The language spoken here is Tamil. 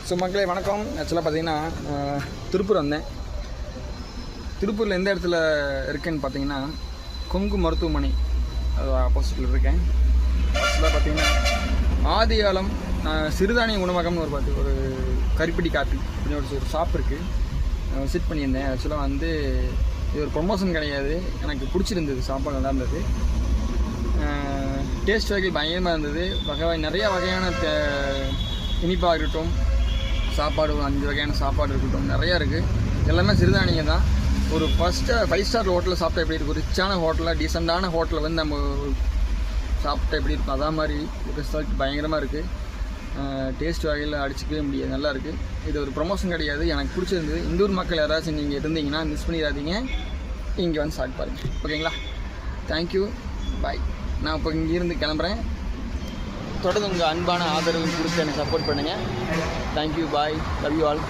ஸோ மக்களே வணக்கம். ஆக்சுவலாக பார்த்தீங்கன்னா திருப்பூர் வந்தேன். திருப்பூரில் எந்த இடத்துல இருக்கேன்னு பார்த்தீங்கன்னா கொங்கு மருத்துவமனை அது ஆப்போசிட்டில் இருக்கேன். ஆக்சுவலாக பார்த்தீங்கன்னா ஆதிகாலம் சிறுதானிய உணவகம்னு ஒரு கரிப்பட்டி காப்பி அப்படின்னு ஒரு ஷாப் இருக்குது. விசிட் பண்ணியிருந்தேன். ஆக்சுவலாக வந்து இது ஒரு ப்ரொமோஷன் கிடையாது, எனக்கு பிடிச்சிருந்தது. சாப்பாடு நல்லா இருந்தது, டேஸ்ட் வகைகள் பயங்கரமாக இருந்தது. நிறையா வகையான இனிப்பாக இருக்கட்டும், சாப்பாடு 5 வகையான சாப்பாடு இருக்கட்டும், நிறையா இருக்குது. எல்லாமே சிறுதானியம் தான். ஒரு 5 ஸ்டார் ஹோட்டலில் சாப்பிட்டா எப்படி இருக்கும், ரிச்சான ஹோட்டலில் டீசெண்டான ஹோட்டலில் வந்து நம்ம சாப்பிட்டா எப்படி இருக்கும், அதே மாதிரி ரிசல்ட் பயங்கரமாக இருக்குது. டேஸ்ட் வகையில் அடிச்சிக்கவே முடியாது, நல்லா இருக்குது. இது ஒரு ப்ரொமோஷன் கிடையாது, எனக்கு பிடிச்சிருந்தது. இந்தூர் மக்கள் யாராச்சும் நீங்கள் இருந்தீங்கன்னா மிஸ் பண்ணிடாதீங்க, இங்கே வந்து சாப்பிட்டு பாருங்கள். ஓகேங்களா? தேங்க்யூ, பாய். நான் இப்போ இங்கேருந்து கிளம்புறேன். தொடர்ந்து உங்கள் அன்பான ஆதரவு கொடுத்து எனக்கு சப்போர்ட் பண்ணுங்கள். Thank you, bye, love you all.